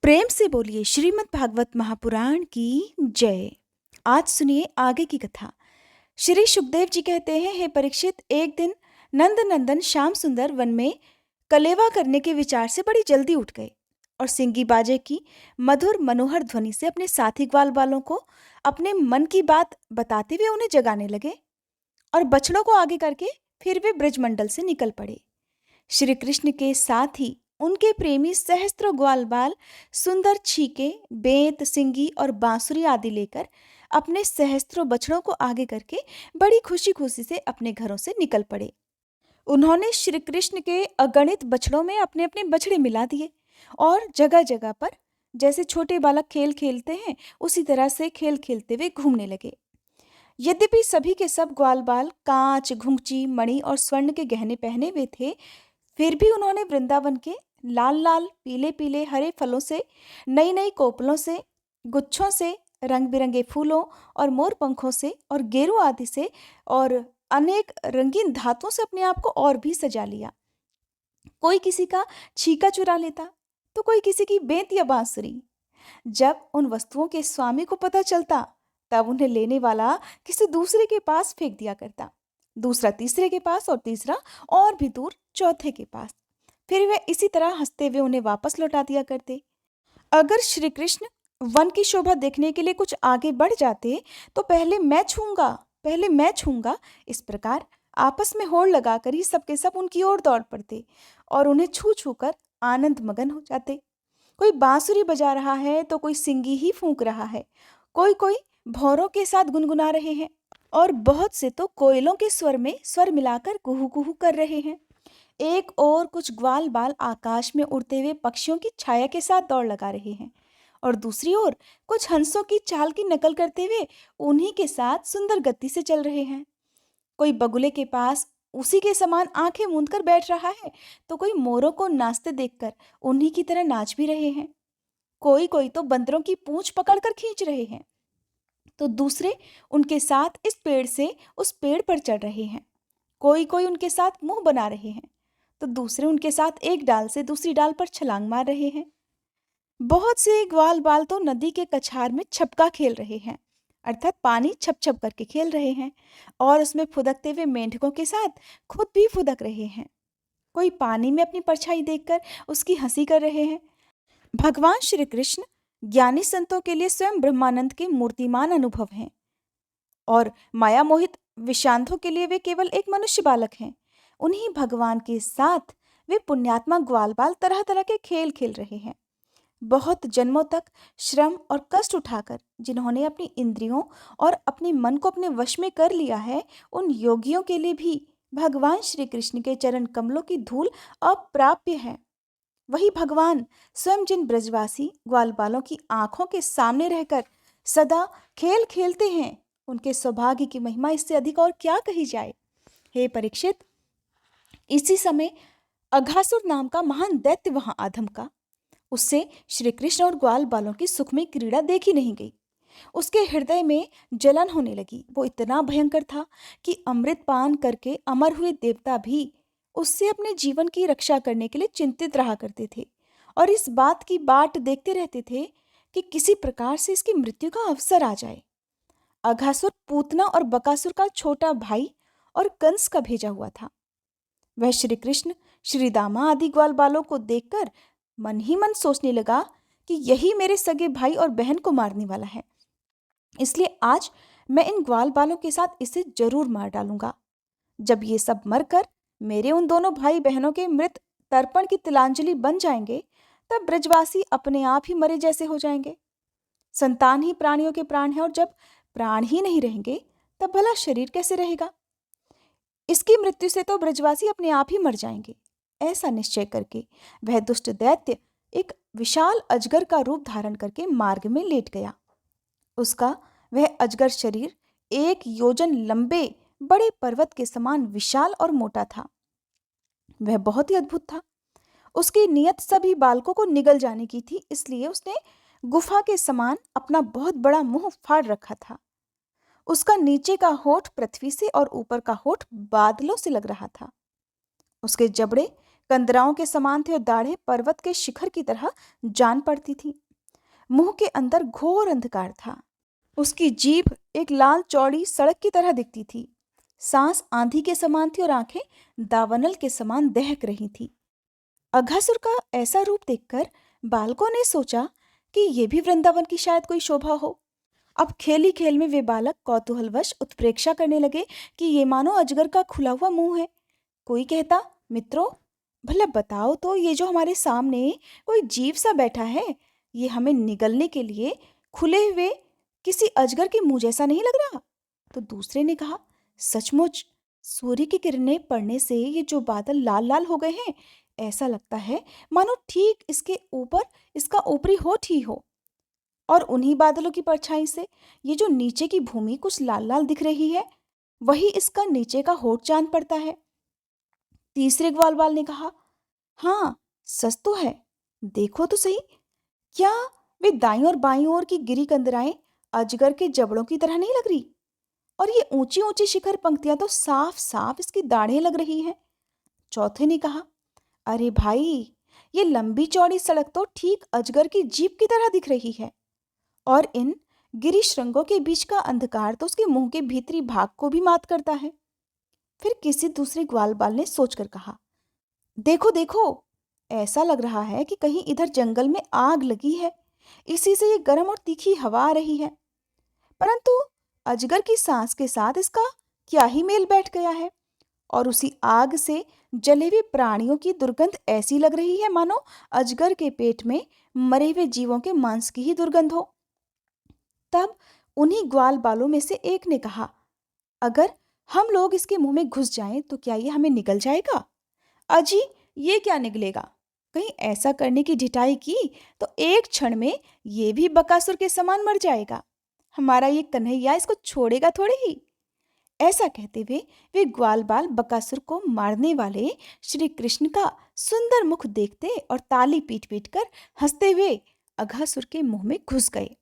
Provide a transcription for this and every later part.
प्रेम से बोलिए श्रीमद् भागवत महापुराण की जय। आज सुनिए आगे की कथा। श्री सुखदेव जी कहते हैं, हे परीक्षित, एक दिन नंद नंदन श्याम सुंदर वन में कलेवा करने के विचार से बड़ी जल्दी उठ गए और सिंगी बाजे की मधुर मनोहर ध्वनि से अपने साथी ग्वाल बालों को अपने मन की बात बताते हुए उन्हें जगाने लगे और बछड़ों को आगे करके फिर वे ब्रजमंडल से निकल पड़े। श्री कृष्ण के साथ ही उनके प्रेमी सहस्त्रों ग्वाल बाल सुंदर छीके, बेंत, सिंगी और बांसुरी आदि लेकर अपने सहस्त्रों बछड़ों को आगे करके बड़ी खुशी खुशी से अपने घरों से निकल पड़े। उन्होंने श्री कृष्ण के अगणित बछड़ों में अपने अपने बछड़े मिला दिए और जगह जगह पर जैसे छोटे बालक खेल खेलते हैं उसी तरह से खेल खेलते हुए घूमने लगे। यद्यपि सभी के सब ग्वाल बाल कांच, घुंघची, मणि और स्वर्ण के गहने पहने हुए थे, फिर भी उन्होंने वृंदावन के लाल लाल, पीले पीले, हरे फलों से, नई नई कोपलों से, गुच्छों से, रंग बिरंगे फूलों और मोर पंखों से और गेरू आदि से और अनेक रंगीन धातुओं से अपने आप को और भी सजा लिया। कोई किसी का छीका चुरा लेता तो कोई किसी की बेंत या बांसुरी। जब उन वस्तुओं के स्वामी को पता चलता तब उन्हें लेने वाला किसी दूसरे के पास फेंक दिया करता, दूसरा तीसरे के पास और तीसरा और भी दूर चौथे के पास। फिर वे इसी तरह हंसते हुए उन्हें वापस लौटा दिया करते। अगर श्री कृष्ण वन की शोभा देखने के लिए कुछ आगे बढ़ जाते तो पहले मैं छूंगा, इस प्रकार आपस में होड़ लगाकर ही सबके सब उनकी ओर दौड़ पड़ते और उन्हें छू छू कर आनंद मगन हो जाते। कोई बांसुरी बजा रहा है तो कोई सिंगी ही फूंक रहा है, कोई कोई भौरों के साथ गुनगुना रहे हैं और बहुत से तो कोयलों के स्वर में स्वर मिलाकर कुहू कुहू कर रहे हैं। एक और कुछ ग्वाल बाल आकाश में उड़ते हुए पक्षियों की छाया के साथ दौड़ लगा रहे हैं और दूसरी ओर कुछ हंसों की चाल की नकल करते हुए उन्हीं के साथ सुंदर गति से चल रहे हैं। कोई बगुले के पास उसी के समान आंखें मूंद कर बैठ रहा है तो कोई मोरों को नाचते देखकर उन्हीं की तरह नाच भी रहे हैं। कोई कोई तो बंदरों की पूंछ पकड़कर खींच रहे हैं तो दूसरे उनके साथ इस पेड़ से उस पेड़ पर चढ़ रहे हैं। कोई कोई उनके साथ मुंह बना रहे हैं तो दूसरे उनके साथ एक डाल से दूसरी डाल पर छलांग मार रहे हैं। बहुत से ग्वाल बाल तो नदी के कछार में छपका खेल रहे हैं, अर्थात पानी छप छप करके खेल रहे हैं और उसमें फुदकते हुए मेंढकों के साथ खुद भी फुदक रहे हैं। कोई पानी में अपनी परछाई देखकर उसकी हंसी कर रहे हैं। भगवान श्री कृष्ण ज्ञानी संतों के लिए स्वयं ब्रह्मानंद के मूर्तिमान अनुभव हैं और माया मोहित विषांतों के लिए वे केवल एक मनुष्य बालक हैं। उन्हीं भगवान के साथ वे पुण्यात्मा ग्वाल बाल तरह तरह के खेल खेल रहे हैं। बहुत जन्मों तक श्रम और कष्ट उठाकर जिन्होंने अपनी इंद्रियों और अपने मन को अपने वश में कर लिया है, उन योगियों के लिए भी भगवान श्री कृष्ण के चरण कमलों की धूल अप्राप्य है। वही भगवान स्वयं जिन ब्रजवासी ग्वाल बालों की आंखों के सामने रहकर सदा खेल खेलते हैं, उनके सौभाग्य की महिमा इससे अधिक और क्या कही जाए। हे परीक्षित, इसी समय अघासुर नाम का महान दैत्य वहां आधम का। उससे श्री कृष्ण और ग्वाल बालों की सुखमय क्रीड़ा देखी नहीं गई। उसके हृदय में जलन होने लगी। वो इतना भयंकर था कि अमृत पान करके अमर हुए देवता भी उससे अपने जीवन की रक्षा करने के लिए चिंतित रहा करते थे और इस बात की बाट देखते रहते थे कि किसी प्रकार से इसकी मृत्यु का अवसर आ जाए। अघासुर पूतना और बकासुर का छोटा भाई और कंस का भेजा हुआ था। वह श्री कृष्ण, श्री दामा आदि ग्वाल बालों को देखकर मन ही मन सोचने लगा कि यही मेरे सगे भाई और बहन को मारने वाला है, इसलिए आज मैं इन ग्वाल बालों के साथ इसे जरूर मार डालूंगा। जब ये सब मरकर मेरे उन दोनों भाई बहनों के मृत तर्पण की तिलांजलि बन जाएंगे तब ब्रजवासी अपने आप ही मरे जैसे हो जाएंगे। संतान ही प्राणियों के प्राण है और जब प्राण ही नहीं रहेंगे तब भला शरीर कैसे रहेगा। इसकी मृत्यु से तो ब्रजवासी अपने आप ही मर जाएंगे। ऐसा निश्चय करके वह दुष्ट दैत्य एक विशाल अजगर का रूप धारण करके मार्ग में लेट गया। उसका वह अजगर शरीर 1 योजन लंबे बड़े पर्वत के समान विशाल और मोटा था। वह बहुत ही अद्भुत था। उसकी नियत सभी बालकों को निगल जाने की थी, इसलिए उसने गुफा के समान अपना बहुत बड़ा मुंह फाड़ रखा था। उसका नीचे का होठ पृथ्वी से और ऊपर का होठ बादलों से लग रहा था। उसके जबड़े कंदराओं के समान थे और दाढ़ें पर्वत के शिखर की तरह जान पड़ती थी। मुंह के अंदर घोर अंधकार था। उसकी जीभ एक लाल चौड़ी सड़क की तरह दिखती थी। सांस आंधी के समान थी और आंखें दावानल के समान दहक रही थी। अघासुर का ऐसा रूप देखकर बालकों ने सोचा कि ये भी वृंदावन की शायद कोई शोभा हो। अब खेल ही खेल में वे बालक कौतूहलवश उत्प्रेक्षा करने लगे कि ये मानो अजगर का खुला हुआ मुंह है। कोई कहता, मित्रों, भला बताओ तो, ये जो हमारे सामने कोई जीव सा बैठा है, ये हमें निगलने के लिए खुले हुए किसी अजगर के मुंह जैसा नहीं लग रहा? तो दूसरे ने कहा, सचमुच सूर्य की किरणें पड़ने से ये जो बादल लाल लाल हो गए हैं, ऐसा लगता है मानो ठीक इसके ऊपर इसका ऊपरी होठ ही हो। और उन्हीं बादलों की परछाई से ये जो नीचे की भूमि कुछ लाल लाल दिख रही है, वही इसका नीचे का होठ जान पड़ता है। तीसरे ग्वालवाल ने कहा, हाँ, सच तो है। देखो तो सही, क्या वे दाईं और बाईं ओर की गिरी कंदराएं अजगर के जबड़ों की तरह नहीं लग रही? और ये ऊंची ऊंची शिखर पंक्तियां तो साफ साफ इसकी दाढ़ें लग रही हैं। चौथे ने कहा, अरे भाई, ये लंबी चौड़ी सड़क तो ठीक अजगर की जीभ की तरह दिख रही है। और इन गिरी श्रृंगों के बीच का अंधकार तो उसके मुंह के भीतरी भाग को भी मात करता है। फिर किसी दूसरे ग्वालबाल ने सोचकर कहा, देखो देखो, ऐसा लग रहा है कि कहीं इधर जंगल में आग लगी है, इसी से ये गर्म और तीखी हवा आ रही है। परंतु अजगर की सांस के साथ इसका क्या ही मेल बैठ गया है। और उसी आग से जले हुए प्राणियों की दुर्गंध ऐसी लग रही है मानो अजगर के पेट में मरे हुए जीवों के मांस की ही दुर्गंध हो। तब उन्हीं ग्वाल बालों में से एक ने कहा, अगर हम लोग इसके मुंह में घुस जाएं तो क्या ये हमें निगल जाएगा? अजी, ये क्या निगलेगा? कहीं ऐसा करने की ढिठाई की तो एक क्षण में ये भी बकासुर के समान मर जाएगा। हमारा ये कन्हैया इसको छोड़ेगा थोड़े ही। ऐसा कहते हुए वे ग्वालबाल बकासुर को मारने वाले श्री कृष्ण का सुंदर मुख देखते और ताली पीट पीट कर हंसते हुए अघासुर के मुंह में घुस गए।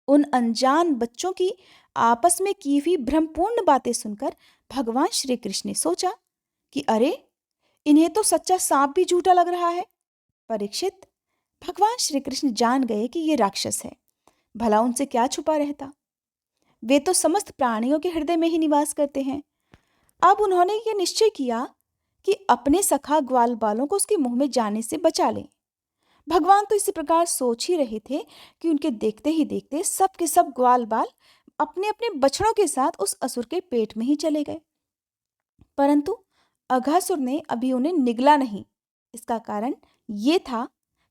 उन अनजान बच्चों की आपस में की हुई भ्रमपूर्ण बातें सुनकर भगवान श्री कृष्ण ने सोचा कि अरे, इन्हें तो सच्चा सांप भी झूठा लग रहा है। परीक्षित, भगवान श्री कृष्ण जान गए कि ये राक्षस है, भला उनसे क्या छुपा रहता। वे तो समस्त प्राणियों के हृदय में ही निवास करते हैं। अब उन्होंने ये निश्चय किया कि अपने सखा ग्वाल बालों को उसके मुंह में जाने से बचा लें। भगवान तो इसी प्रकार सोच ही रहे थे कि उनके देखते ही देखते सब के सब ग्वाल बाल अपने अपने बछड़ों के साथ उस असुर के पेट में ही चले गए। परंतु अघासुर ने अभी उन्हें निगला नहीं। इसका कारण ये था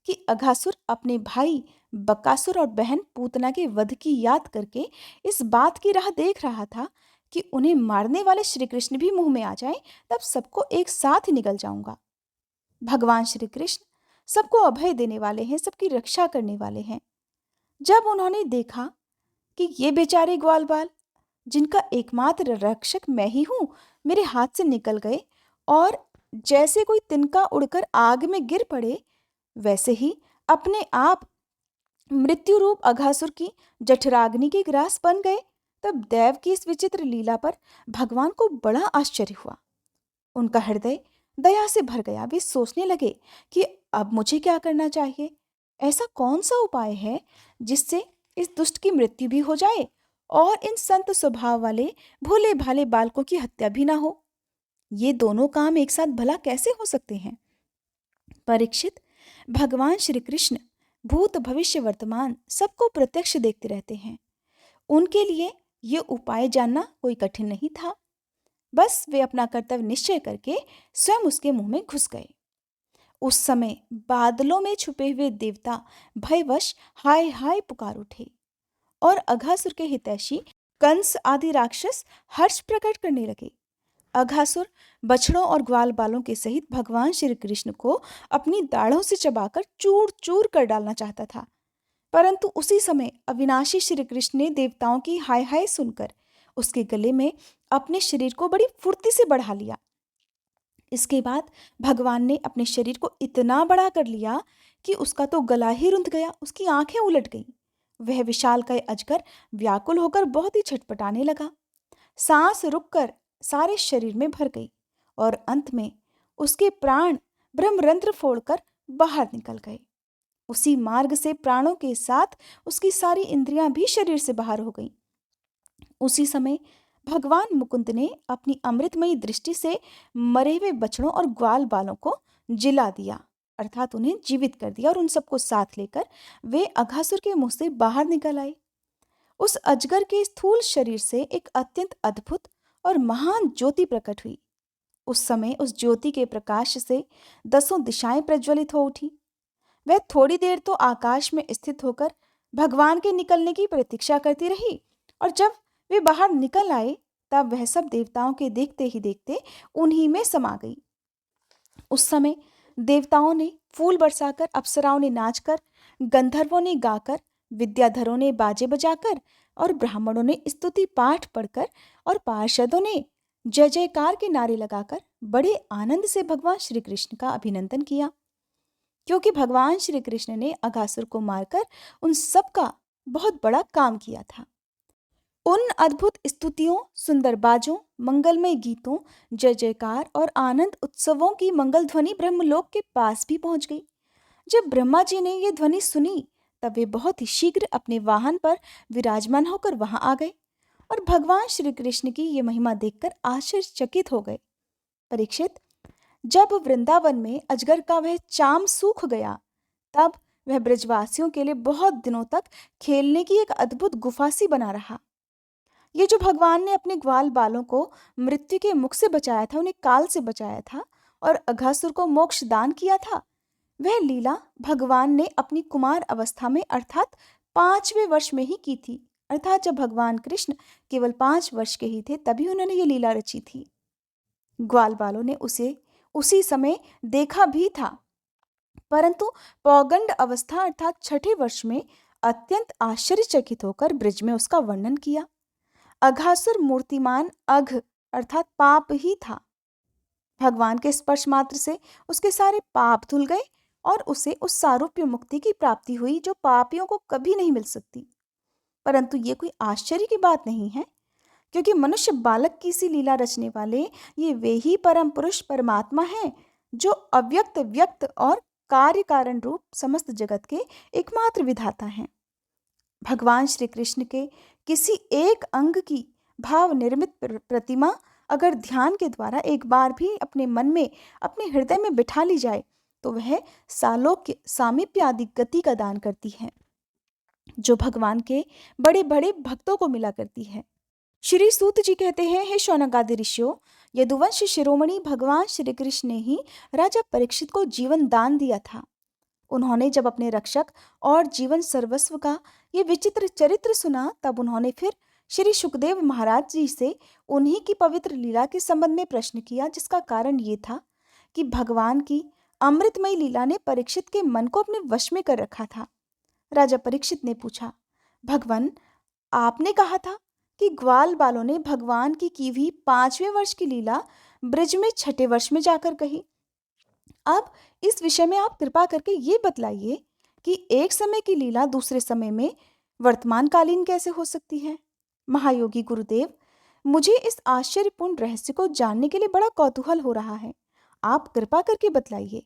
कि अघासुर अपने भाई बकासुर और बहन पूतना के वध की याद करके इस बात की राह देख रहा था कि उन्हें मारने वाले श्री कृष्ण भी मुंह में आ जाए, तब सबको एक साथ ही निगल जाऊंगा। भगवान श्री कृष्ण सबको अभय देने वाले हैं, सबकी रक्षा करने वाले हैं। जब उन्होंने देखा कि ये बेचारे ग्वालबाल, जिनका एकमात्र रक्षक मैं ही हूं, मेरे हाथ से निकल गए और जैसे कोई तिनका उड़कर आग में गिर पड़े, वैसे ही अपने आप मृत्यु रूप अघासुर की जठराग्नि के ग्रास बन गए, तब देव की इस विचित्र लीला पर भगवान को बड़ा आश्चर्य हुआ। उनका हृदय दया से भर गया। वे सोचने लगे कि अब मुझे क्या करना चाहिए। ऐसा कौन सा उपाय है जिससे इस दुष्ट की मृत्यु भी हो जाए और इन संत स्वभाव वाले भोले भाले बालकों की हत्या भी ना हो। ये दोनों काम एक साथ भला कैसे हो सकते हैं? परीक्षित, भगवान श्री कृष्ण भूत भविष्य वर्तमान सबको प्रत्यक्ष देखते रहते हैं। उनके लिए ये उपाय जानना कोई कठिन नहीं था। बस वे अपना कर्तव्य निश्चय करके स्वयं उसके मुंह में घुस गए। उस समय बादलों में छुपे हुए देवता भयवश हाय हाय पुकार उठे और अघासुर के हितैषी कंस आदि राक्षस हर्ष प्रकट करने लगे। अघासुर बछड़ों और ग्वाल बालों के सहित भगवान श्री कृष्ण को अपनी दाढ़ों से चबाकर चूर चूर कर डालना चाहता था। परंतु उसी समय अविनाशी श्री कृष्ण ने देवताओं की हाय हाय सुनकर उसके गले में अपने शरीर को बड़ी फुर्ती से बढ़ा लिया। इसके बाद भगवान ने अपने शरीर को इतना बड़ा कर लिया कि उसका तो गला ही रुंध गया, उसकी आंखें उलट गईं। वह विशालकाय अजगर व्याकुल होकर बहुत ही छटपटाने लगा। सांस रुककर सारे शरीर में भर गई और अंत में उसके प्राण ब्रह्मरंध्र फोड़कर बाहर निकल गए। उसी मार्ग से प्राणों के साथ उसकी सारी इंद्रियां भी शरीर से बाहर हो गईं। उसी समय भगवान मुकुंद ने अपनी अमृतमयी दृष्टि से मरे हुए बछड़ों और ग्वाल बालों को जिला दिया, अर्थात उन्हें जीवित कर दिया, और उन सबको साथ लेकर वे अघासुर के मुंह से बाहर निकल आए। उस अजगर के स्थूल शरीर से एक अत्यंत अद्भुत और महान ज्योति प्रकट हुई। उस समय उस ज्योति के प्रकाश से 10 दिशाएं प्रज्वलित हो उठी। वह थोड़ी देर तो आकाश में स्थित होकर भगवान के निकलने की प्रतीक्षा करती रही, और जब वे बाहर निकल आए तब वह सब देवताओं के देखते ही देखते उन्हीं में समा गई। उस समय देवताओं ने फूल बरसाकर, अप्सराओं ने नाचकर, गंधर्वों ने गाकर, विद्याधरों ने बाजे बजाकर और ब्राह्मणों ने स्तुति पाठ पढ़कर और पार्षदों ने जय जयकार के नारे लगाकर बड़े आनंद से भगवान श्री कृष्ण का अभिनंदन किया, क्योंकि भगवान श्री कृष्ण ने अघासुर को मारकर उन सब का बहुत बड़ा काम किया था। उन अद्भुत स्तुतियों, सुंदर बाजों, मंगलमय गीतों, जय जयकार और आनंद उत्सवों की मंगल ध्वनि ब्रह्मलोक के पास भी पहुंच गई। जब ब्रह्मा जी ने यह ध्वनि सुनी तब वे बहुत ही शीघ्र अपने वाहन पर विराजमान होकर वहां आ गए और भगवान श्री कृष्ण की ये महिमा देखकर आश्चर्यचकित हो गए। परीक्षित, जब वृंदावन में अजगर का वह चाम सूख गया तब वह ब्रजवासियों के लिए बहुत दिनों तक खेलने की एक अद्भुत गुफा सी बना रहा। ये जो भगवान ने अपने ग्वाल बालों को मृत्यु के मुख से बचाया था, उन्हें काल से बचाया था और अघासुर को मोक्ष दान किया था, वह लीला भगवान ने अपनी कुमार अवस्था में अर्थात 5वें वर्ष में ही की थी। अर्थात जब भगवान कृष्ण केवल 5 वर्ष के ही थे तभी उन्होंने ये लीला रची थी। ग्वाल बालों ने उसे उसी समय देखा भी था, परंतु पौगंड अवस्था अर्थात 6ठे वर्ष में अत्यंत आश्चर्यचकित होकर ब्रज में उसका वर्णन किया। अघासुर मूर्तिमान अघ अर्थात पाप ही था। भगवान के स्पर्श मात्र से उसके सारे पाप धुल गए और उसे उस सारूप्य मुक्ति की प्राप्ति हुई जो पापियों को कभी नहीं मिल सकती। परंतु ये कोई आश्चर्य की बात नहीं है, क्योंकि मनुष्य बालक की सी लीला रचने वाले ये वे ही परम पुरुष परमात्मा हैं जो अव्यक्त, व्यक्त और कार्य कारण रूप समस्त जगत के एकमात्र विधाता हैं। भगवान श्री कृष्ण के किसी एक अंग की भाव निर्मित प्रतिमा अगर ध्यान के द्वारा एक बार भी अपने मन में, अपने हृदय में बिठा ली जाए तो वह सालोक्य, सामीप्य आदि गति का दान करती है जो भगवान के बड़े बड़े भक्तों को मिला करती है। श्री सूत जी कहते हैं, हे शौनकादि ऋषियों, यदुवंश शिरोमणि भगवान श्री कृष्ण ने ही राजा परीक्षित को जीवन दान दिया था। उन्होंने जब अपने रक्षक और जीवन सर्वस्व का ये विचित्र चरित्र सुना तब उन्होंने फिर श्री सुखदेव महाराज जी से उन्हीं की पवित्र लीला के संबंध में प्रश्न किया, जिसका कारण ये था कि भगवान की अमृतमयी लीला ने परीक्षित के मन को अपने वश में कर रखा था। राजा परीक्षित ने पूछा, भगवान, आपने कहा था कि ग्वाल बालों ने भगवान की हुई 5वें वर्ष की लीला ब्रज में 6ठे वर्ष में जाकर कही। अब इस विषय में आप कृपा करके ये बतलाइए कि एक समय की लीला दूसरे समय में वर्तमानकालीन कैसे हो सकती है। महायोगी गुरुदेव, मुझे इस आश्चर्यपूर्ण रहस्य को जानने के लिए बड़ा कौतूहल हो रहा है। आप कृपा करके बतलाइए।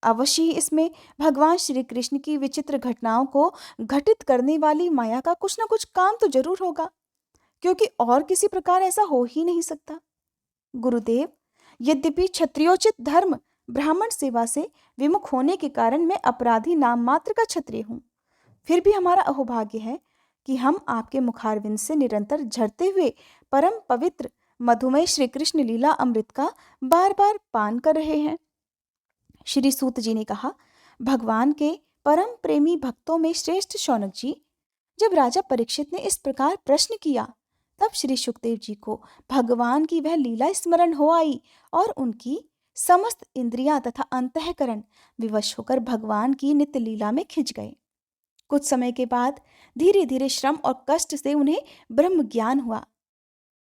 अवश्य ही इसमें भगवान श्री कृष्ण की विचित्र घटनाओं को घटित करने वाली माया का कुछ न कुछ काम तो जरूर होगा, क्योंकि और किसी प्रकार ऐसा हो ही नहीं सकता। गुरुदेव, यद्यपि क्षत्रियोचित धर्म ब्राह्मण सेवा से विमुख होने के कारण मैं अपराधी नाम मात्र का क्षत्रिय हूँ, फिर भी हमारा अहोभाग्य है कि हम आपके मुखारविंद से निरंतर झरते हुए परम पवित्र मधुमय श्री कृष्ण लीला अमृत का बार बार पान कर रहे हैं। श्री सूत जी ने कहा, भगवान के परम प्रेमी भक्तों में श्रेष्ठ शौनक जी, जब राजा परीक्षित ने इस प्रकार प्रश्न किया तब श्री सुखदेव जी को भगवान की वह लीला स्मरण हो आई और उनकी समस्त इंद्रियां तथा अंतःकरण विवश होकर भगवान की नित्य लीला में खिंच गए। कुछ समय के बाद धीरे धीरे श्रम और कष्ट से उन्हें ब्रह्म ज्ञान हुआ।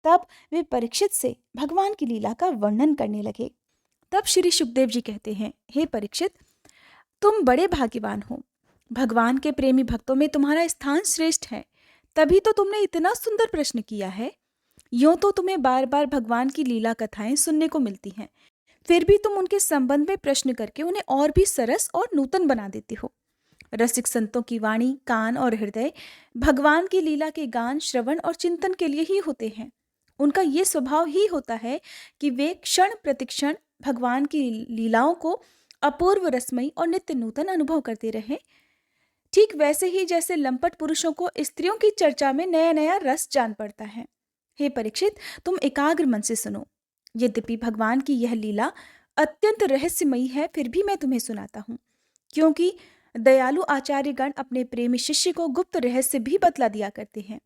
तब वे परीक्षित से भगवान की लीला का वर्णन करने लगे। तब श्री सुखदेव जी कहते हैं, हे परीक्षित, तुम बड़े भाग्यवान हो। भगवान के प्रेमी भक्तों में तुम्हारा स्थान श्रेष्ठ है, तभी तो तुमने इतना सुंदर प्रश्न किया है। यूं तो तुम्हें बार बार भगवान की लीला कथाएं सुनने को मिलती हैं, फिर भी तुम उनके संबंध में प्रश्न करके उन्हें और भी सरस और नूतन बना देते हो। रसिक संतों की वाणी, कान और हृदय भगवान की लीला के गान, श्रवण और चिंतन के लिए ही होते हैं। उनका ये स्वभाव ही होता है कि वे क्षण प्रतिक्षण भगवान की लीलाओं को अपूर्व, रसमयी और नित्य नूतन अनुभव करते रहे। ठीक वैसे ही जैसे लंपट पुरुषों को स्त्रियों की चर्चा में नया नया रस जान पड़ता है। हे परीक्षित, तुम एकाग्र मन से सुनो। यद्यपि भगवान की यह लीला अत्यंत रहस्यमयी है, फिर भी मैं तुम्हें सुनाता हूँ, क्योंकि दयालु आचार्यगण अपने प्रेमी शिष्य को गुप्त रहस्य भी बतला दिया करते हैं।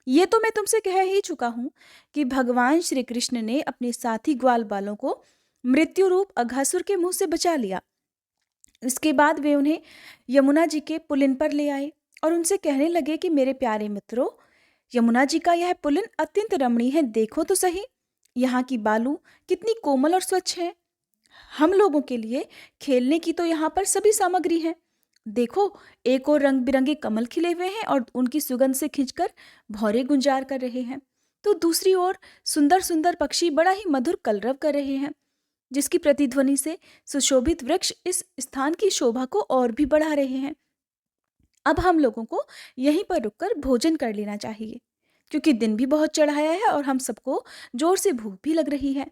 ये तो मैं तुमसे कह ही चुका हूं कि भगवान श्री कृष्ण ने अपने साथी ग्वाल बालों को मृत्यु रूप अघासुर के मुंह से बचा लिया। इसके बाद वे उन्हें यमुना जी के पुलिन पर ले आए और उनसे कहने लगे कि मेरे प्यारे मित्रों, यमुना जी का यह पुलिन अत्यंत रमणीय है, देखो तो सही। यहाँ की बालू कितनी कोमल और स्वच्छ है। हम लोगों के लिए खेलने की तो यहाँ पर सभी सामग्री है। देखो, एक और रंग बिरंगे कमल खिले हुए हैं और उनकी सुगंध से खिंचकर भौरे गुंजार कर रहे हैं, तो दूसरी ओर सुंदर सुंदर पक्षी बड़ा ही मधुर कलरव कर रहे हैं, जिसकी प्रतिध्वनि से सुशोभित वृक्ष इस स्थान की शोभा को और भी बढ़ा रहे हैं। अब हम लोगों को यहीं पर रुककर भोजन कर लेना चाहिए, क्योंकि दिन भी बहुत चढ़ाया है और हम सबको जोर से भूख भी लग रही है।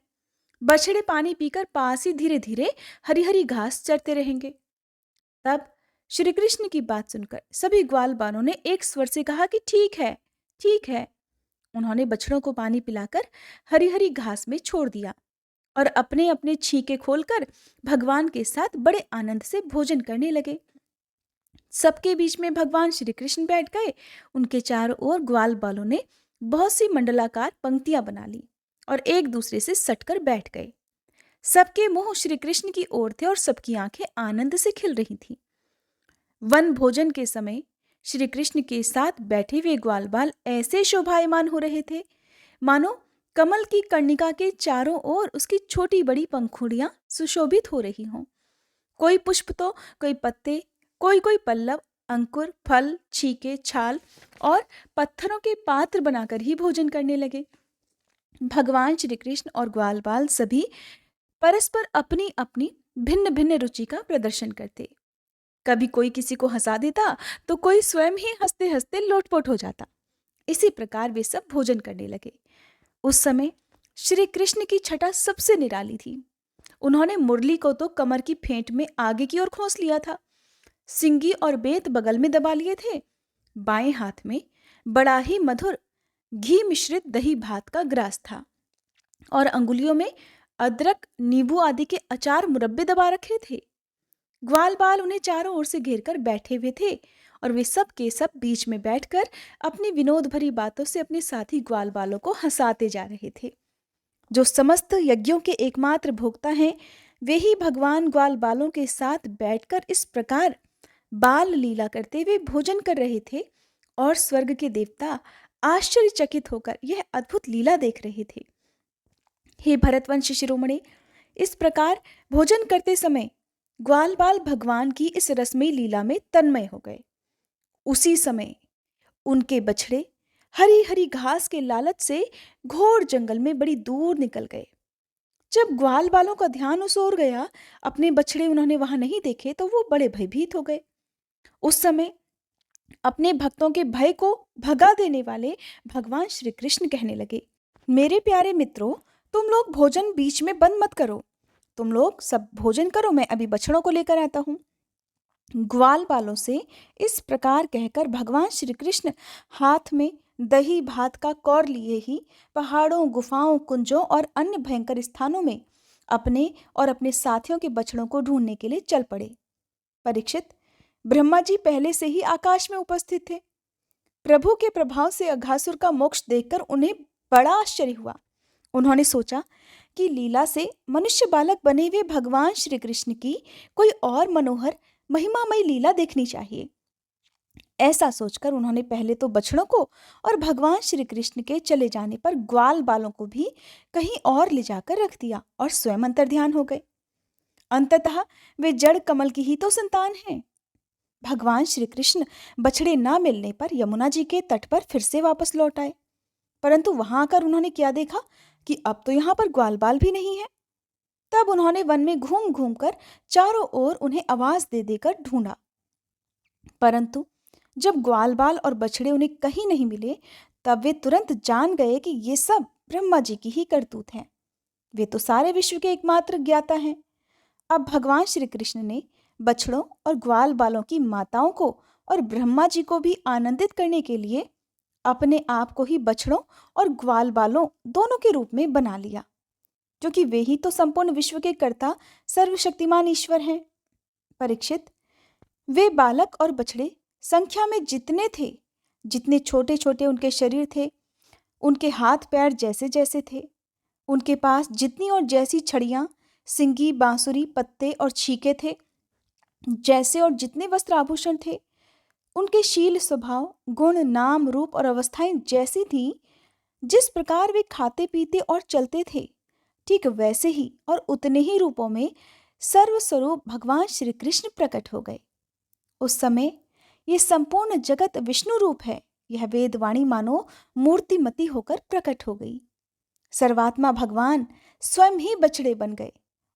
बछड़े पानी पीकर पास ही धीरे धीरे हरी हरी घास चरते रहेंगे। तब श्री कृष्ण की बात सुनकर सभी ग्वाल बालों ने एक स्वर से कहा कि ठीक है, ठीक है। उन्होंने बछड़ों को पानी पिलाकर हरी हरी घास में छोड़ दिया और अपने अपने छींके खोलकर भगवान के साथ बड़े आनंद से भोजन करने लगे। सबके बीच में भगवान श्री कृष्ण बैठ गए। उनके चारों ओर ग्वाल बालों ने बहुत सी मंडलाकार पंक्तियां बना ली और एक दूसरे से सटकर बैठ गए। सबके मुंह श्री कृष्ण की ओर थे और सबकी आंखें आनंद से खिल रही थीं। वन भोजन के समय श्री कृष्ण के साथ बैठे हुए ग्वाल बाल ऐसे शोभायमान हो रहे थे मानो कमल की कर्णिका के चारों ओर उसकी छोटी बड़ी पंखुड़ियां सुशोभित हो रही हों। कोई पुष्प तो कोई पत्ते, कोई कोई पल्लव, अंकुर, फल, छीके, छाल और पत्थरों के पात्र बनाकर ही भोजन करने लगे। भगवान श्री कृष्ण और ग्वाल बाल सभी परस्पर अपनी अपनी भिन्न भिन्न रुचि का प्रदर्शन करते। कभी कोई किसी को हंसा देता तो कोई स्वयं ही हंसते हंसते लोटपोट हो जाता। इसी प्रकार वे सब भोजन करने लगे। उस समय श्री कृष्ण की छटा सबसे निराली थी। उन्होंने मुरली को तो कमर की फेंट में आगे की ओर खोस लिया था, सिंगी और बेत बगल में दबा लिए थे। बाएं हाथ में बड़ा ही मधुर घी मिश्रित दही भात का ग्रास था और अंगुलियों में अदरक, नींबू आदि के अचार मुरब्बे दबा रखे थे। ग्वाल बाल उन्हें चारों ओर से घेर कर बैठे हुए थे और वे सब के सब बीच में बैठकर अपनी विनोद भरी बातों से अपने साथी ग्वाल बालों को हंसाते जा रहे थे। जो समस्त यज्ञों के एकमात्र भोक्ता हैं, वे ही भगवान ग्वाल बालों के साथ बैठकर इस प्रकार बाल लीला करते हुए भोजन कर रहे थे और स्वर्ग के देवता आश्चर्यचकित होकर यह अद्भुत लीला देख रहे थे। हे भरतवंश शिरोमणि, इस प्रकार भोजन करते समय ग्वाल बाल भगवान की इस रसमयी लीला में तन्मय हो गए। उसी समय उनके बछड़े हरी हरी घास के लालच से घोर जंगल में बड़ी दूर निकल गए। जब ग्वाल बालों का ध्यान उस ओर गया, अपने बछड़े उन्होंने वहां नहीं देखे तो वो बड़े भयभीत हो गए। उस समय अपने भक्तों के भय को भगा देने वाले भगवान श्री कृष्ण कहने लगे, मेरे प्यारे मित्रों, तुम लोग भोजन बीच में बंद मत करो। तुम लोग सब भोजन करो, मैं अभी बछड़ों को लेकर आता हूँ। ग्वाल बालों से इस प्रकार कहकर भगवान श्री कृष्ण हाथ में दही भात का कौर लिए ही पहाड़ों, गुफाओं, कुंजों और अन्य भयंकर स्थानों में अपने और अपने साथियों के बछड़ों को ढूंढने के लिए चल पड़े। परीक्षित, ब्रह्मा जी पहले से ही आकाश में उपस्थित थे। प्रभु के प्रभाव से अघासुर का मोक्ष देखकर उन्हें बड़ा आश्चर्य हुआ। उन्होंने सोचा कि लीला से मनुष्य बालक बने हुए भगवान श्री कृष्ण की कोई और मनोहर महिमामयी लीला देखनी चाहिए। ऐसा सोचकर उन्होंने पहले तो बछड़ों को और भगवान श्री कृष्ण के चले जाने पर ग्वाल बालों को भी कहीं और ले जाकर रख दिया और स्वयं अंतर्ध्यान हो गए। अंततः वे जड़ कमल की ही तो संतान हैं। भगवान श्री कृष्ण बछड़े ना मिलने पर यमुना जी के तट पर फिर से वापस लौट आए, परंतु वहां आकर उन्होंने क्या देखा कि अब तो यहाँ पर ग्वाल बाल भी नहीं है। तब उन्होंने वन में घूम घूम कर चारों ओर उन्हें आवाज दे देकर ढूंढा, परंतु जब ग्वालबाल और बछड़े उन्हें कहीं नहीं मिले, तब वे तुरंत जान गए कि ये सब ब्रह्मा जी की ही करतूत हैं। वे तो सारे विश्व के एकमात्र ज्ञाता हैं। अब भगवान श्री कृष्ण ने बछड़ों और ग्वाल बालों की माताओं को और ब्रह्मा जी को भी आनंदित करने के लिए अपने आप को ही बछड़ों और ग्वाल बालों दोनों के रूप में बना लिया, क्योंकि वे ही तो संपूर्ण विश्व के कर्ता सर्वशक्तिमान ईश्वर हैं। परीक्षित, वे बालक और बछड़े संख्या में जितने थे, जितने छोटे छोटे उनके शरीर थे, उनके हाथ पैर जैसे जैसे थे, उनके पास जितनी और जैसी छड़ियां, सिंगी, बांसुरी, पत्ते और छीके थे, जैसे और जितने वस्त्र आभूषण थे, उनके शील, स्वभाव, गुण, नाम, रूप और अवस्थाएं जैसी थी, जिस प्रकार वे खाते पीते और चलते थे, ठीक वैसे ही और उतने ही रूपों में सर्वस्वरूप भगवान श्री कृष्ण प्रकट हो गए। उस समय ये संपूर्ण जगत विष्णु रूप है, यह वेदवाणी मानो मूर्तिमती होकर प्रकट हो गई। सर्वात्मा भगवान स्वयं ही बछड़े बन गए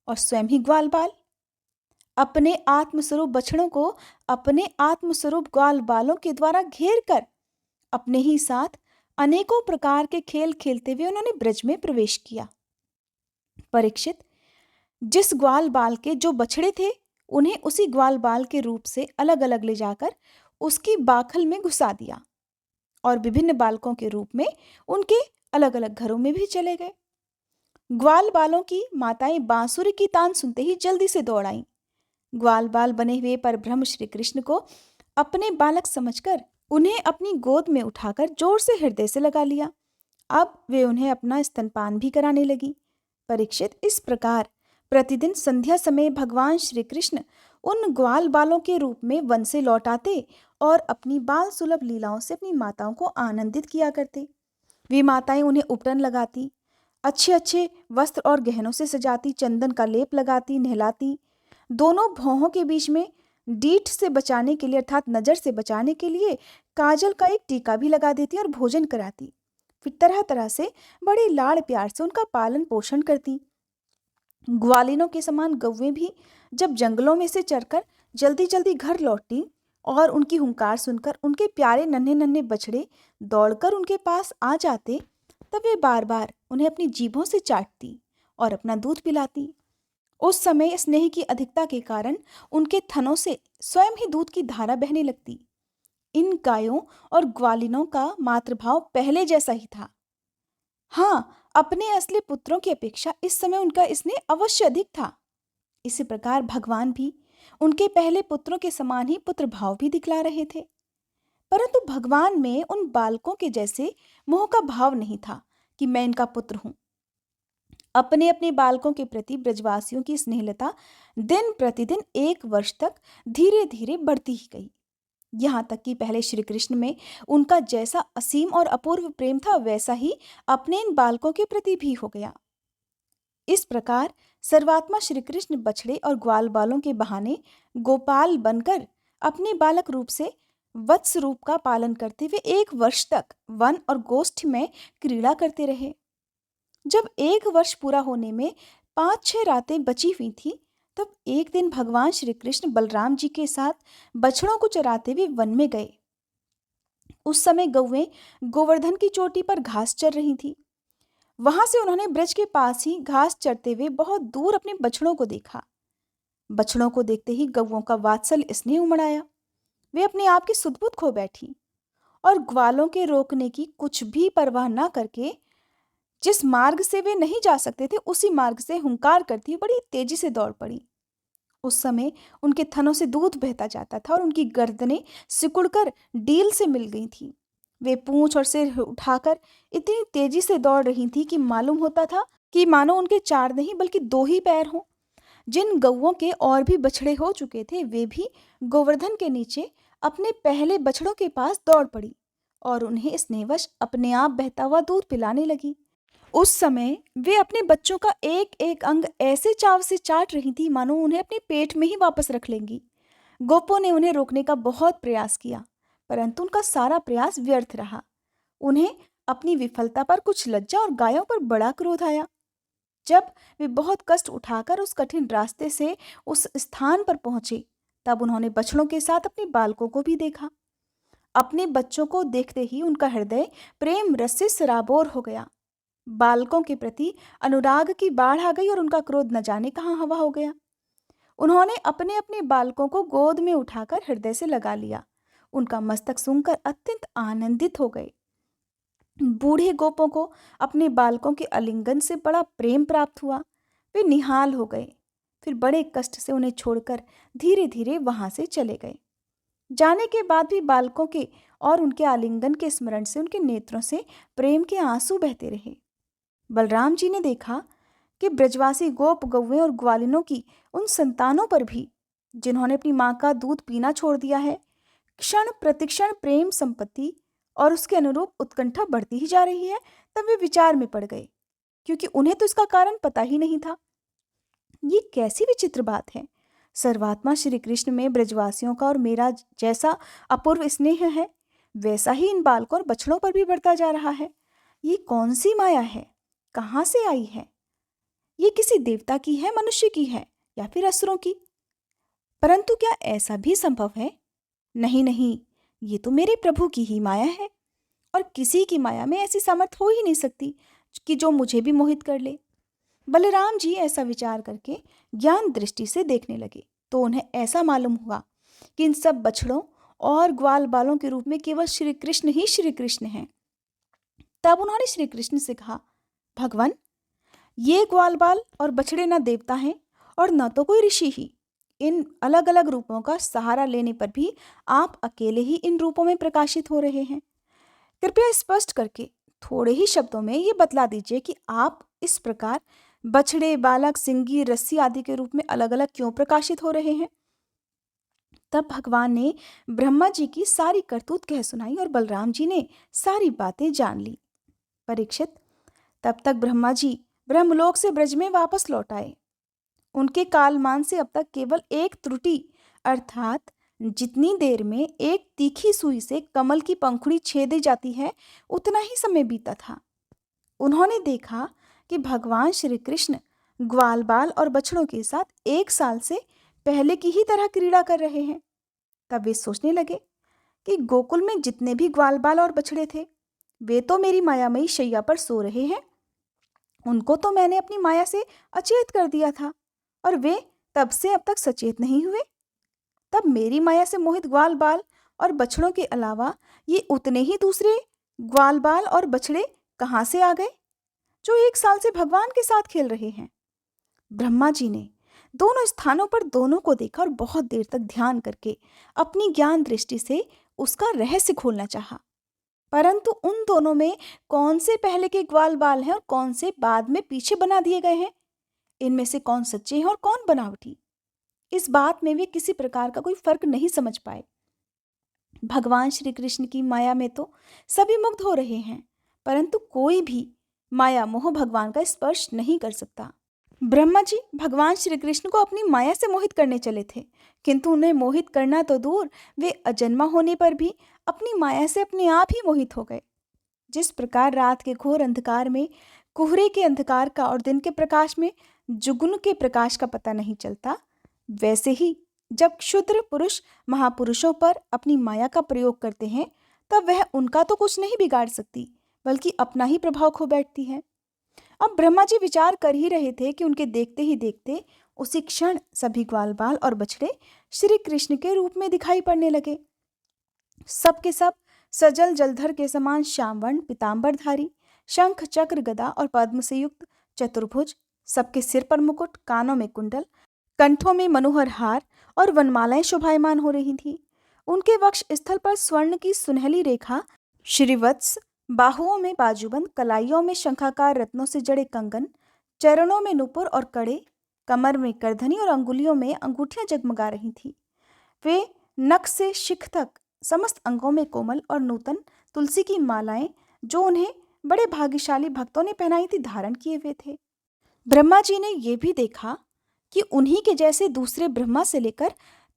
और स्वयं ही ग्वाल बाल। अपने आत्मस्वरूप बछड़ों को अपने आत्मस्वरूप ग्वाल बालों के द्वारा घेर कर अपने ही साथ अनेकों प्रकार के खेल खेलते हुए उन्होंने ब्रज में प्रवेश किया। परीक्षित, जिस ग्वाल बाल के जो बछड़े थे, उन्हें उसी ग्वाल बाल के रूप से अलग अलग ले जाकर उसकी बाखल में घुसा दिया और विभिन्न बालकों के रूप में उनके अलग अलग घरों में भी चले गए। ग्वाल बालों की माताएं बांसुरी की तान सुनते ही जल्दी से दौड़ आईं। ग्वाल बाल बने हुए परब्रह्म श्री कृष्ण को अपने बालक समझकर उन्हें अपनी गोद में उठाकर जोर से हृदय से लगा लिया। अब वे उन्हें अपना स्तनपान भी कराने लगी। परीक्षित, इस प्रकार प्रतिदिन संध्या समय भगवान श्री कृष्ण उन ग्वाल बालों के रूप में वन से लौट आते और अपनी बाल सुलभ लीलाओं से अपनी माताओं को आनंदित किया करते। वे माताएं उन्हें उपटन लगाती, अच्छे अच्छे वस्त्र और गहनों से सजाती, चंदन का लेप लगाती, नहलाती, दोनों भौहों के बीच में डीठ से बचाने के लिए अर्थात नजर से बचाने के लिए काजल का एक टीका भी लगा देती और भोजन कराती। फिर तरह तरह से बड़े लाड़ प्यार से उनका पालन पोषण करती। ग्वालिनों के समान गौवें भी जब जंगलों में से चरकर जल्दी जल्दी घर लौटती और उनकी हुंकार सुनकर उनके प्यारे नन्हे नन्हे बछड़े दौड़कर उनके पास आ जाते, तब वे बार बार उन्हें अपनी जीभों से चाटती और अपना दूध पिलाती। उस समय स्नेह की अधिकता के कारण उनके थनों से स्वयं ही दूध की धारा बहने लगती। इन गायों और ग्वालिनों का मातृभाव पहले जैसा ही था। हाँ, अपने असली पुत्रों की अपेक्षा इस समय उनका स्नेह अवश्य अधिक था। इसी प्रकार भगवान भी उनके पहले पुत्रों के समान ही पुत्र भाव भी दिखला रहे थे, परंतु भगवान में उन बालकों के जैसे मोह का भाव नहीं था कि मैं इनका पुत्र हूं। अपने अपने बालकों के प्रति ब्रजवासियों की स्नेहलता दिन प्रतिदिन 1 वर्ष तक धीरे धीरे बढ़ती ही गई। यहाँ तक कि पहले श्री कृष्ण में उनका जैसा असीम और अपूर्व प्रेम था, वैसा ही अपने इन बालकों के प्रति भी हो गया। इस प्रकार सर्वात्मा श्री कृष्ण बछड़े और ग्वाल बालों के बहाने गोपाल बनकर अपने बालक रूप से वत्स रूप का पालन करते हुए 1 वर्ष तक वन और गोष्ठ में क्रीड़ा करते रहे। जब 1 वर्ष पूरा होने में 5-6 रातें बची हुई थी, तब एक दिन भगवान श्री कृष्ण बलराम जी के साथ बछड़ों को चराते हुए वन में गए। उस समय गौवें गोवर्धन की चोटी पर घास चर रही थी। वहां से उन्होंने ब्रज के पास ही घास चरते हुए बहुत दूर अपने बछड़ों को देखा। बछड़ों को देखते ही गौओं का वात्सल्य स्नेह उमड़ आया। वे अपने आप की सुध-बुध खो बैठी और ग्वालों के रोकने की कुछ भी परवाह न करके जिस मार्ग से वे नहीं जा सकते थे, उसी मार्ग से हुंकार करती बड़ी तेजी से दौड़ पड़ी। उस समय उनके थनों से दूध बहता जाता था और उनकी गर्दनें सिकुड़कर डील से मिल गई थी। वे पूंछ और सिर उठाकर इतनी तेजी से दौड़ रही थी कि मालूम होता था कि मानो उनके 4 नहीं बल्कि 2 ही पैर हों। जिन गौओं के और भी बछड़े हो चुके थे, वे भी गोवर्धन के नीचे अपने पहले बछड़ों के पास दौड़ पड़ी और उन्हें स्नेहवश अपने आप बहता हुआ दूध पिलाने लगी। उस समय वे अपने बच्चों का एक एक अंग ऐसे चाव से चाट रही थी मानो उन्हें अपने पेट में ही वापस रख लेंगी। गोपों ने उन्हें रोकने का बहुत प्रयास किया, परंतु उनका सारा प्रयास व्यर्थ रहा। उन्हें अपनी विफलता पर कुछ लज्जा और गायों पर बड़ा क्रोध आया। जब वे बहुत कष्ट उठाकर उस कठिन रास्ते से उस स्थान पर पहुंचे, तब उन्होंने बछड़ों के साथ अपने बालकों को भी देखा। अपने बच्चों को देखते ही उनका हृदय प्रेम रस से सराबोर हो गया। बालकों के प्रति अनुराग की बाढ़ आ गई और उनका क्रोध न जाने कहाँ हवा हो गया। उन्होंने अपने अपने बालकों को गोद में उठाकर हृदय से लगा लिया। उनका मस्तक सूंघकर अत्यंत आनंदित हो गए। बूढ़े गोपों को अपने बालकों के आलिंगन से बड़ा प्रेम प्राप्त हुआ। वे निहाल हो गए, फिर बड़े कष्ट से उन्हें छोड़कर धीरे धीरे वहां से चले गए। जाने के बाद भी बालकों के और उनके आलिंगन के स्मरण से उनके नेत्रों से प्रेम के आंसू बहते रहे। बलराम जी ने देखा कि ब्रजवासी गोप गौवें और ग्वालिनों की उन संतानों पर भी, जिन्होंने अपनी माँ का दूध पीना छोड़ दिया है, क्षण प्रतिक्षण प्रेम संपत्ति और उसके अनुरूप उत्कंठा बढ़ती ही जा रही है। तब वे विचार में पड़ गए, क्योंकि उन्हें तो इसका कारण पता ही नहीं था। ये कैसी विचित्र बात है। सर्वात्मा श्री कृष्ण में ब्रजवासियों का और मेरा जैसा अपूर्व स्नेह है, वैसा ही इन बालकों और बछड़ों पर भी बढ़ता जा रहा है। ये कौन सी माया है? कहाँ से आई है? ये किसी देवता की है, मनुष्य की है, या फिर असुरों की? परंतु क्या ऐसा भी संभव है? नहीं नहीं, ये तो मेरे प्रभु की ही माया है, और किसी की माया में ऐसी सामर्थ हो ही नहीं सकती कि जो मुझे भी मोहित कर ले। बलराम जी ऐसा विचार करके ज्ञान दृष्टि से देखने लगे, तो उन्हें ऐसा मालूम हुआ कि इन सब बछड़ों और ग्वाल बालों के रूप में केवल श्री कृष्ण ही श्री कृष्ण हैं। तब उन्होंने श्री कृष्ण से कहा, भगवान, ये ग्वाल बाल और बछड़े न देवता हैं और न तो कोई ऋषि ही। इन अलग अलग रूपों का सहारा लेने पर भी आप अकेले ही इन रूपों में प्रकाशित हो रहे हैं। कृपया स्पष्ट करके थोड़े ही शब्दों में ये बतला दीजिए कि आप इस प्रकार बछड़े, बालक, सिंगी, रस्सी आदि के रूप में अलग अलग क्यों प्रकाशित हो रहे हैं। तब भगवान ने ब्रह्मा जी की सारी करतूत कह सुनाई और बलराम जी ने सारी बातें जान ली। परीक्षित, तब तक ब्रह्मा जी ब्रह्मलोक से ब्रज में वापस लौट आए। उनके कालमान से अब तक केवल एक त्रुटि, अर्थात जितनी देर में एक तीखी सुई से कमल की पंखुड़ी छेदी जाती है, उतना ही समय बीता था। उन्होंने देखा कि भगवान श्री कृष्ण ग्वाल बाल और बछड़ों के साथ 1 साल से पहले की ही तरह क्रीड़ा कर रहे हैं। तब वे सोचने लगे कि गोकुल में जितने भी ग्वाल बाल और बछड़े थे, वे तो मेरी मायामयी शैया पर सो रहे हैं। उनको तो मैंने अपनी माया से अचेत कर दिया था, और वे तब से अब तक सचेत नहीं हुए। तब मेरी माया से मोहित ग्वाल बाल और बछड़ों के अलावा ये उतने ही दूसरे ग्वाल बाल और बछड़े कहाँ से आ गए, जो 1 साल से भगवान के साथ खेल रहे हैं। ब्रह्मा जी ने दोनों स्थानों पर दोनों को देखा और बहुत देर तक ध्यान करके अपनी ज्ञान दृष्टि से उसका रहस्य खोलना चाहा, परंतु उन दोनों में कौन से पहले के ग्वाल बाल हैं और कौन से बाद में पीछे बना दिए गए हैं, इनमें से कौन सच्चे हैं और कौन बनावटी, इस बात में वे किसी प्रकार का कोई फर्क नहीं समझ पाए। भगवान श्री कृष्ण की माया में तो सभी मुग्ध हो रहे हैं, परंतु कोई भी माया मोह भगवान का स्पर्श नहीं कर सकता। ब्रह्मा जी भगवान श्री कृष्ण को अपनी माया से मोहित करने चले थे, किंतु उन्हें मोहित करना तो दूर, वे अजन्मा होने पर भी अपनी माया से अपने आप ही मोहित हो गए। जिस प्रकार रात के घोर अंधकार में कोहरे के अंधकार का और दिन के प्रकाश में जुगनू के प्रकाश का पता नहीं चलता, वैसे ही जब क्षुद्र पुरुष महापुरुषों पर अपनी माया का प्रयोग करते हैं, तब वह उनका तो कुछ नहीं बिगाड़ सकती, बल्कि अपना ही प्रभाव खो बैठती है। अब ब्रह्मा जी विचार कर ही रहे थे कि उनके देखते ही देखते उसी क्षण सभी ग्वाल बाल और बछड़े श्री कृष्ण के रूप में दिखाई पड़ने लगे। सब के सब सजल जलधर के समान श्यामवर्ण पीतांबरधारी, शंख चक्र गदा और पद्म से युक्त चतुर्भुज, सबके सिर पर मुकुट, कानों में कुंडल, कंठों में मनोहर हार और वनमालाएं शोभायमान हो रही थी। उनके वक्ष स्थल पर स्वर्ण की सुनहली रेखा, श्रीवत्स, बाहुओं में बाजूबंद, कलाइयों में शंखाकार रत्नों से जड़े कंगन, चरणों में नुपुर और कड़े, कमर में करधनी और अंगुलियों में अंगूठियां जगमगा रही थी। वे नख से शिख तक समस्त अंगों में कोमल और नूतन तुलसी की मालाएं, जो उन्हें बड़े भाग्यशाली भक्तों ने पहनाई थी, धारण किए हुए थे। ब्रह्मा जी ने यह भी देखा कि उन्हीं के जैसे दूसरे ब्रह्मा से लेकर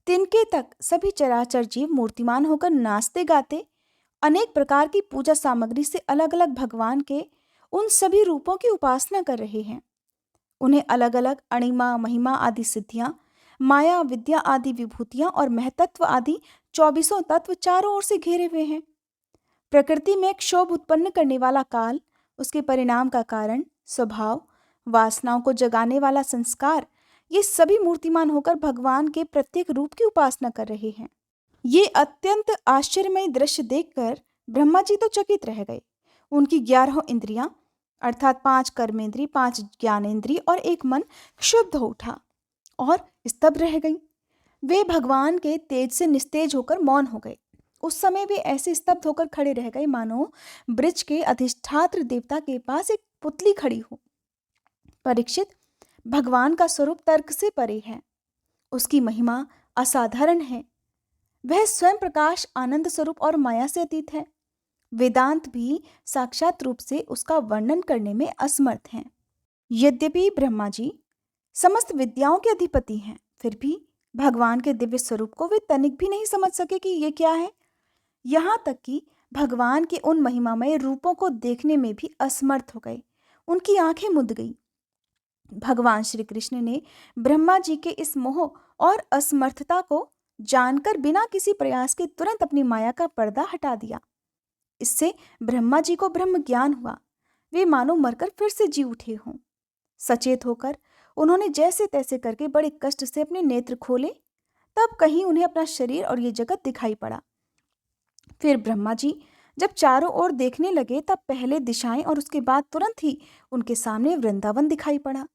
तिनके तक सभी चराचर जीव मूर्तिमान होकर नाचते गाते अनेक प्रकार की पूजा सामग्री से अलग अलग भगवान के उन सभी रूपों की उपासना कर रहे हैं। उन्हें अलग अलग अणिमा महिमा आदि सिद्धियां, माया विद्या आदि विभूतियां और महतत्व आदि 24 तत्व चारों ओर से घेरे हुए हैं। प्रकृति में क्षोभ उत्पन्न करने वाला काल, उसके परिणाम का कारण, स्वभाव, वासनाओं को जगाने वाला संस्कार, ये सभी मूर्तिमान होकर भगवान के प्रत्येक रूप की उपासना कर रहे हैं। ये अत्यंत आश्चर्यमय दृश्य देखकर ब्रह्मा जी तो चकित रह गए। उनकी 11 इंद्रियां अर्थात 5 कर्मेंद्री, 5 ज्ञानेंद्री और एक मन क्षुब्ध हो उठा और स्तब्ध रह गई। वे भगवान के तेज से निस्तेज होकर मौन हो गए। उस समय वे ऐसे स्तब्ध होकर खड़े रह गए मानो ब्रज के अधिष्ठात्र देवता के पास एक पुतली खड़ी हो। परीक्षित, भगवान का स्वरूप तर्क से परे है। उसकी महिमा असाधारण है। वह स्वयं प्रकाश, आनंद स्वरूप और माया से अतीत है। वेदांत भी साक्षात रूप से उसका वर्णन करने में असमर्थ हैं। यद्यपि ब्रह्मा जी समस्त विद्याओं के अधिपति हैं, फिर भी भगवान के दिव्य स्वरूप को वे तनिक भी नहीं समझ सके कि ये क्या है। यहाँ तक कि भगवान के उन महिमामय रूपों को देखने में भी असमर्थ हो गए। उनकी आंखें मुद गई। भगवान श्री कृष्ण ने ब्रह्मा जी के इस मोह और असमर्थता को जानकर बिना किसी प्रयास के तुरंत अपनी माया का पर्दा हटा दिया। इससे ब्रह्मा जी को ब्रह्म ज्ञान हुआ। वे मानो मरकर फिर से जी उठे हों। सचेत होकर उन्होंने जैसे तैसे करके बड़े कष्ट से अपने नेत्र खोले। तब कहीं उन्हें अपना शरीर और ये जगत दिखाई पड़ा। फिर ब्रह्मा जी जब चारों ओर देखने लगे तब पहले दिशाएं और उसके बाद तुरंत ही उनके सामने वृंदावन दिखाई पड़ा।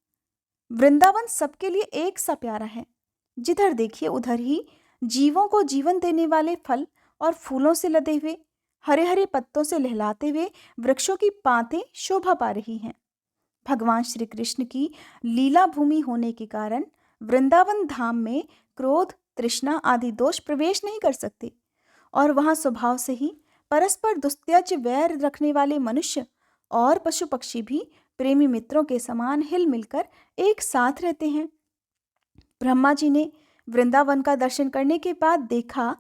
वृंदावन सबके लिए एक सा प्यारा है। जिधर देखिए उधर ही जीवों को जीवन देने वाले फल और फूलों से लदे हुए, हरे हरे पत्तों से लहलाते हुए वृक्षों की पातें शोभा पा रही हैं। भगवान श्री कृष्ण की लीला भूमि होने के कारण वृंदावन धाम में क्रोध, तृष्णा आदि दोष प्रवेश नहीं कर सकते और वहां स्वभाव से ही परस्पर दुस्त्यज वैर रखने वाले मनुष्य और पशु पक्षी भी प्रेमी मित्रों के समान हिल मिलकर एक साथ रहते हैं। ब्रह्मा जी ने वृंदावन का दर्शन करने के बाद देखा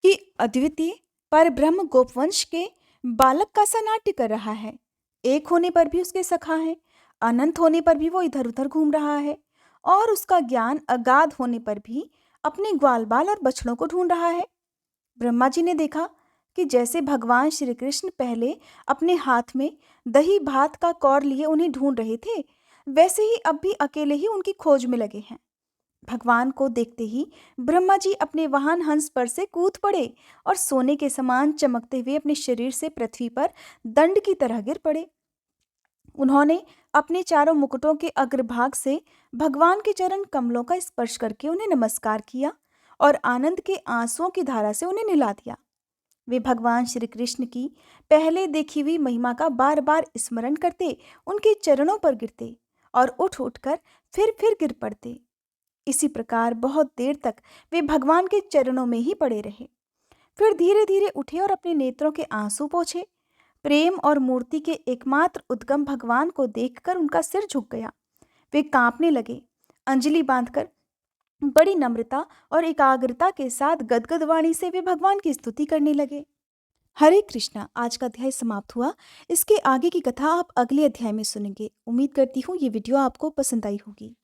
कि अद्वितीय पर ब्रह्म गोपवंश के बालक का सा नाट्य कर रहा है। एक होने पर भी उसके सखा है, अनंत होने पर भी वो इधर उधर घूम रहा है और उसका ज्ञान अगाध होने पर भी अपने ग्वाल बाल और बछड़ों को ढूंढ रहा है। ब्रह्मा जी ने देखा कि जैसे भगवान श्री कृष्ण पहले अपने हाथ में दही भात का कौर लिए उन्हें ढूंढ रहे थे, वैसे ही अब भी अकेले ही उनकी खोज में लगे हैं। भगवान को देखते ही ब्रह्मा जी अपने वाहन हंस पर से कूद पड़े और सोने के समान चमकते हुए अपने शरीर से पृथ्वी पर दंड की तरह गिर पड़े। उन्होंने अपने चारों मुकुटों के अग्रभाग से भगवान के चरण कमलों का स्पर्श करके उन्हें नमस्कार किया और आनंद के आंसुओं की धारा से उन्हें नहला दिया। वे भगवान श्री कृष्ण की पहले देखी हुई महिमा का बार बार स्मरण करते, उनके चरणों पर गिरते और उठ उठकर फिर गिर पड़ते। इसी प्रकार बहुत देर तक वे भगवान के चरणों में ही पड़े रहे। फिर धीरे धीरे उठे और अपने नेत्रों के आंसू पोंछे। प्रेम और मूर्ति के एकमात्र उद्गम भगवान को देखकर उनका सिर झुक गया। वे कांपने लगे। अंजलि बांधकर बड़ी नम्रता और एकाग्रता के साथ गदगद वाणी से वे भगवान की स्तुति करने लगे। हरे कृष्णा। आज का अध्याय समाप्त हुआ। इसके आगे की कथा आप अगले अध्याय में सुनेंगे। उम्मीद करती हूँ ये वीडियो आपको पसंद आई होगी।